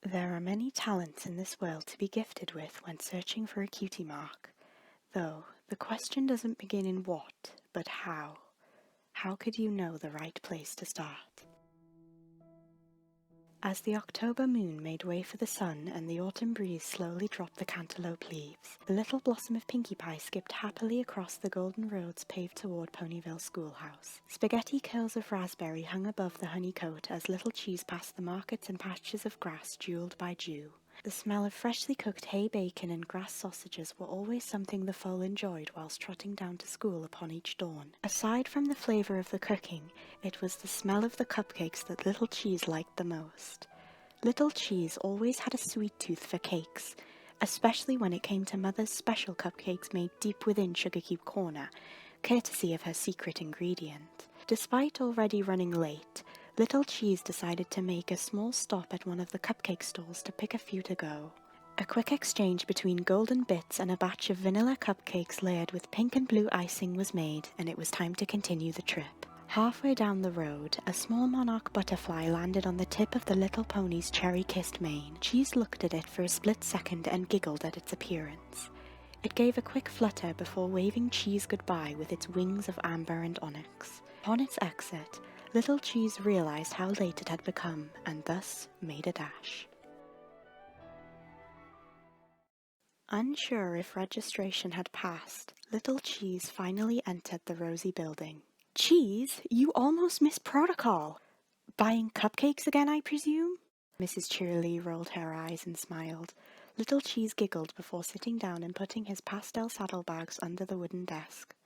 There are many talents in this world to be gifted with when searching for a cutie mark, though the question doesn't begin in what, but how. How could you know the right place to start? As the October moon made way for the sun and the autumn breeze slowly dropped the cantaloupe leaves, the little blossom of Pinkie Pie skipped happily across the golden roads paved toward Ponyville Schoolhouse. Spaghetti curls of raspberry hung above the honey coat as Little Cheese passed the markets and patches of grass jeweled by dew. The smell of freshly cooked hay bacon and grass sausages were always something the foal enjoyed whilst trotting down to school upon each dawn. Aside from the flavour of the cooking, it was the smell of the cupcakes that Little Cheese liked the most. Little Cheese always had a sweet tooth for cakes, especially when it came to Mother's special cupcakes made deep within Sugar Cube Corner, courtesy of her secret ingredient. Despite already running late, Little Cheese decided to make a small stop at one of the cupcake stalls to pick a few to go. A quick exchange between golden bits and a batch of vanilla cupcakes layered with pink and blue icing was made, and it was time to continue the trip. Halfway down the road, a small monarch butterfly landed on the tip of the little pony's cherry-kissed mane. Cheese looked at it for a split second and giggled at its appearance. It gave a quick flutter before waving Cheese goodbye with its wings of amber and onyx. Upon its exit, Little Cheese realized how late it had become, and thus made a dash. Unsure if registration had passed, Little Cheese finally entered the rosy building. Cheese, you almost missed protocol. Buying cupcakes again, I presume? Mrs. Cheerliee rolled her eyes and smiled. Little Cheese giggled before sitting down and putting his pastel saddlebags under the wooden desk.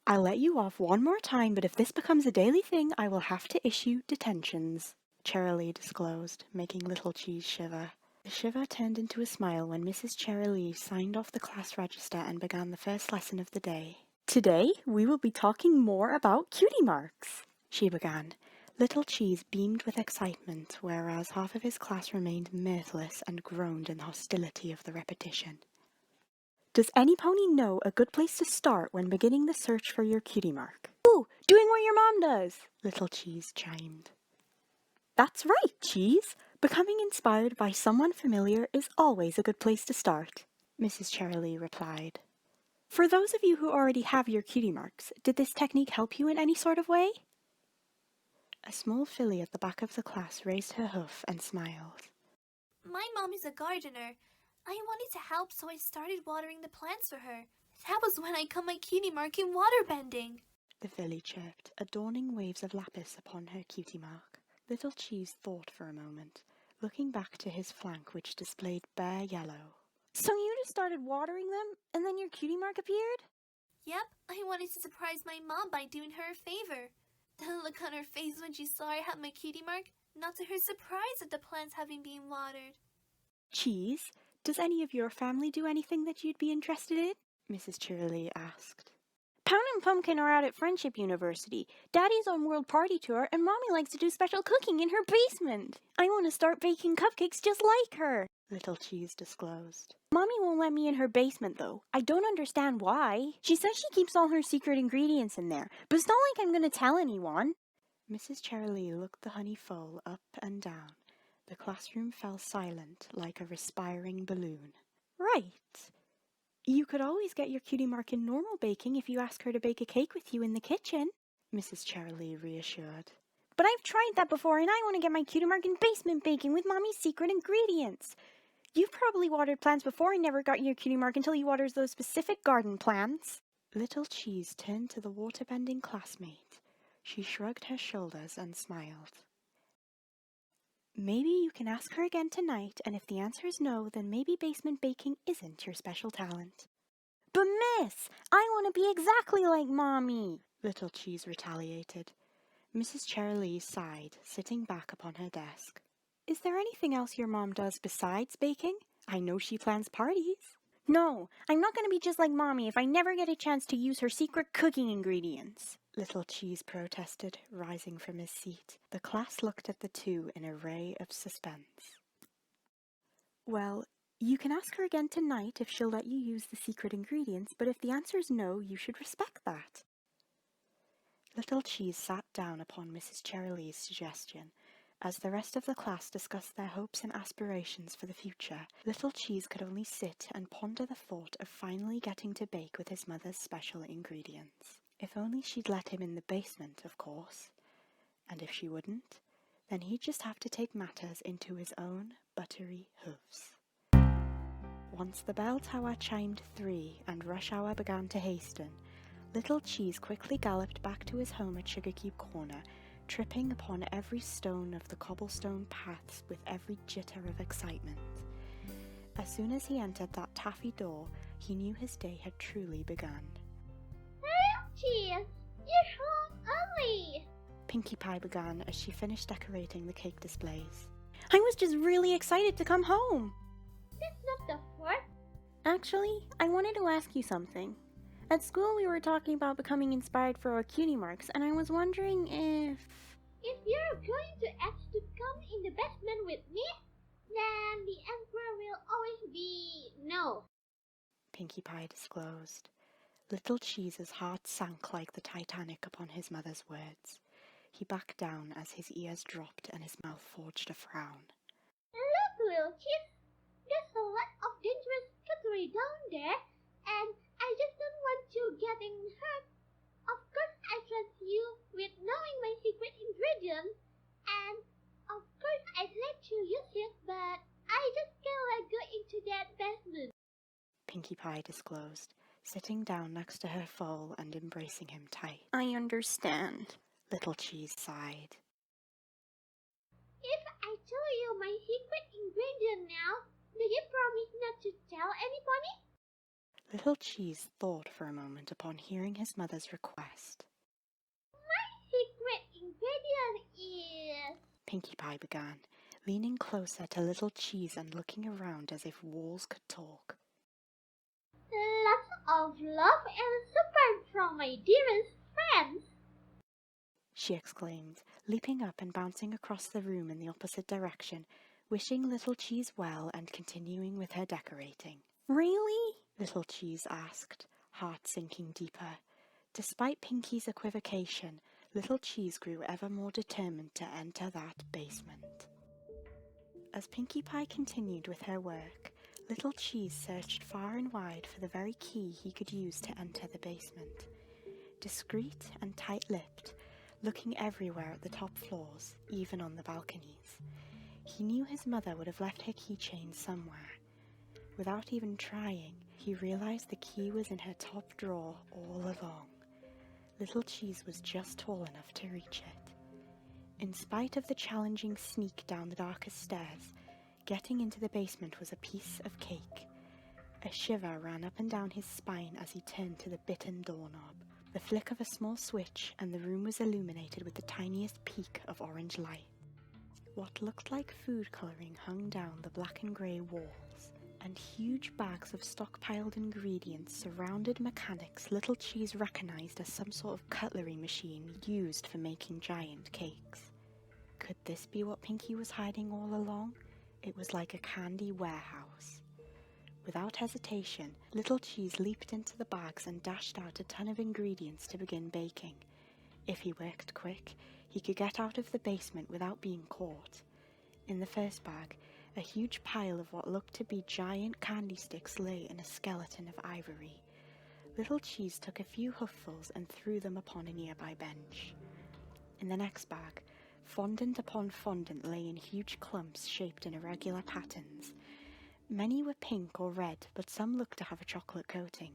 I'll let you off one more time, but if this becomes a daily thing, I will have to issue detentions, Cheerliee disclosed, making Little Cheese shiver. The shiver turned into a smile when Mrs. Cheerliee signed off the class register and began the first lesson of the day. Today, we will be talking more about cutie marks, she began. Little Cheese beamed with excitement, whereas half of his class remained mirthless and groaned in the hostility of the repetition. Does any pony know a good place to start when beginning the search for your cutie mark? Ooh, doing what your mom does, Little Cheese chimed. That's right, Cheese. Becoming inspired by someone familiar is always a good place to start, Mrs. Cheerliee replied. For those of you who already have your cutie marks, did this technique help you in any sort of way? A small filly at the back of the class raised her hoof and smiled. My mom is a gardener. I wanted to help, so I started watering the plants for her. That was when I got my cutie mark in waterbending, the filly chirped, adorning waves of lapis upon her cutie mark. Little Cheese thought for a moment, looking back to his flank which displayed bare yellow. So you just started watering them, and then your cutie mark appeared? Yep, I wanted to surprise my mom by doing her a favor. The look on her face when she saw I had my cutie mark, not to her surprise at the plants having been watered. Cheese, does any of your family do anything that you'd be interested in? Mrs. Cheerliee asked. Pound and Pumpkin are out at Friendship University. Daddy's on World Party Tour, and Mommy likes to do special cooking in her basement. I want to start baking cupcakes just like her, Little Cheese disclosed. Mommy won't let me in her basement, though. I don't understand why. She says she keeps all her secret ingredients in there, but it's not like I'm going to tell anyone. Mrs. Cheerliee looked the honey foal up and down. The classroom fell silent, like a respiring balloon. Right. You could always get your cutie mark in normal baking if you ask her to bake a cake with you in the kitchen, Mrs. Cheerliee reassured. But I've tried that before, and I want to get my cutie mark in basement baking with Mommy's secret ingredients. You've probably watered plants before and never got your cutie mark until you watered those specific garden plants. Little Cheese turned to the waterbending classmate. She shrugged her shoulders and smiled. Maybe you can ask her again tonight, and if the answer is no, then maybe basement baking isn't your special talent. But miss, I want to be exactly like Mommy, Little Cheese retaliated. Mrs. Cheerliee sighed, sitting back upon her desk. Is there anything else your mom does besides baking? I know she plans parties. No, I'm not going to be just like Mommy if I never get a chance to use her secret cooking ingredients, Little Cheese protested, rising from his seat. The class looked at the two in a ray of suspense. Well, you can ask her again tonight if she'll let you use the secret ingredients, but if the answer is no, you should respect that. Little Cheese sat down upon Mrs. Cheerlee's suggestion, As the rest of the class discussed their hopes and aspirations for the future, Little Cheese could only sit and ponder the thought of finally getting to bake with his mother's special ingredients. If only she'd let him in the basement, of course. And if she wouldn't, then he'd just have to take matters into his own buttery hooves. Once the bell tower chimed 3 and rush hour began to hasten, Little Cheese quickly galloped back to his home at Sugarcube Corner, tripping upon every stone of the cobblestone paths with every jitter of excitement. As soon as he entered that taffy door, he knew his day had truly begun. Lil Cheese, you're home early! Pinkie Pie began as she finished decorating the cake displays. I was just really excited to come home! That's not the fourth. Actually, I wanted to ask you something. At school we were talking about becoming inspired for our cutie marks, and I was wondering if... If you're going to ask to come in the basement with me, then the answer will always be no. Pinkie Pie disclosed. Little Cheese's heart sank like the Titanic upon his mother's words. He backed down as his ears dropped and his mouth forged a frown. Look, Lil Cheese, there's a lot of dangerous cutlery down there, and I just don't want you getting hurt. Of course I trust you with knowing my secret ingredient, and of course I'd let you use it, but I just can't let go into that basement. Pinkie Pie disclosed, sitting down next to her foal and embracing him tight. I understand. Little Cheese sighed. If I tell you my secret ingredient now, do you promise not to tell anybody? Little Cheese thought for a moment upon hearing his mother's request. My secret ingredient is... Pinkie Pie began, leaning closer to Little Cheese and looking around as if walls could talk. Lots of love and support from my dearest friends. She exclaimed, leaping up and bouncing across the room in the opposite direction, wishing Little Cheese well and continuing with her decorating. Really? Little Cheese asked, heart sinking deeper. Despite Pinkie's equivocation, Little Cheese grew ever more determined to enter that basement. As Pinkie Pie continued with her work, Little Cheese searched far and wide for the very key he could use to enter the basement. Discreet and tight-lipped, looking everywhere at the top floors, even on the balconies, he knew his mother would have left her keychain somewhere. Without even trying, he realized the key was in her top drawer all along. Little Cheese was just tall enough to reach it. In spite of the challenging sneak down the darkest stairs, getting into the basement was a piece of cake. A shiver ran up and down his spine as he turned to the bitten doorknob. The flick of a small switch and the room was illuminated with the tiniest peak of orange light. What looked like food colouring hung down the black and grey walls, and huge bags of stockpiled ingredients surrounded mechanics Little Cheese recognised as some sort of cutlery machine used for making giant cakes. Could this be what Pinkie was hiding all along? It was like a candy warehouse. Without hesitation, Little Cheese leaped into the bags and dashed out a ton of ingredients to begin baking. If he worked quick, he could get out of the basement without being caught. In the first bag, a huge pile of what looked to be giant candy sticks lay in a skeleton of ivory. Little Cheese took a few hooffuls and threw them upon a nearby bench. In the next bag, fondant upon fondant lay in huge clumps shaped in irregular patterns. Many were pink or red, but some looked to have a chocolate coating.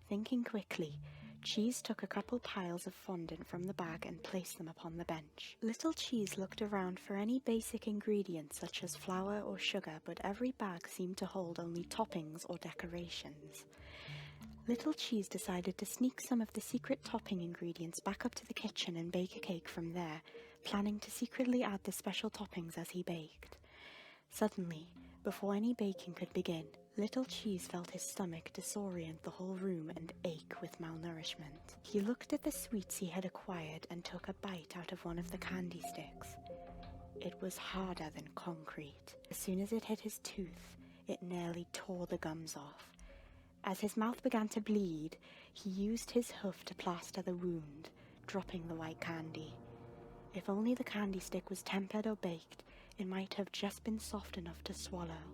Thinking quickly, Cheese took a couple piles of fondant from the bag and placed them upon the bench. Little Cheese looked around for any basic ingredients such as flour or sugar, but every bag seemed to hold only toppings or decorations. Little Cheese decided to sneak some of the secret topping ingredients back up to the kitchen and bake a cake from there, planning to secretly add the special toppings as he baked. Suddenly, before any baking could begin, Little Cheese felt his stomach disorient the whole room and ache with malnourishment. He looked at the sweets he had acquired and took a bite out of one of the candy sticks. It was harder than concrete. As soon as it hit his tooth, it nearly tore the gums off. As his mouth began to bleed, he used his hoof to plaster the wound, dropping the white candy. If only the candy stick was tempered or baked, it might have just been soft enough to swallow.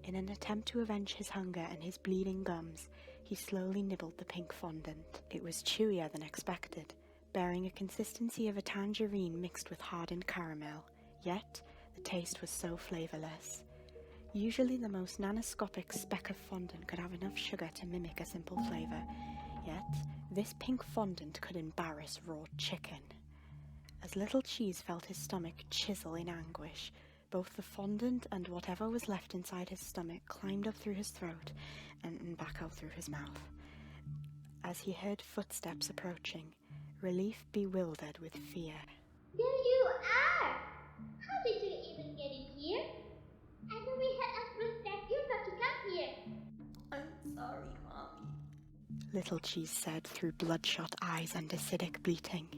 In an attempt to avenge his hunger and his bleeding gums, he slowly nibbled the pink fondant. It was chewier than expected, bearing a consistency of a tangerine mixed with hardened caramel, yet the taste was so flavourless. Usually the most nanoscopic speck of fondant could have enough sugar to mimic a simple flavour, yet this pink fondant could embarrass raw chicken. As Little Cheese felt his stomach chisel in anguish, both the fondant and whatever was left inside his stomach climbed up through his throat and back out through his mouth. As he heard footsteps approaching, relief bewildered with fear. There you are! How did you even get in here? I thought we had agreed that you're not to come here. I'm sorry, Mommy. Little Cheese said through bloodshot eyes and acidic bleating.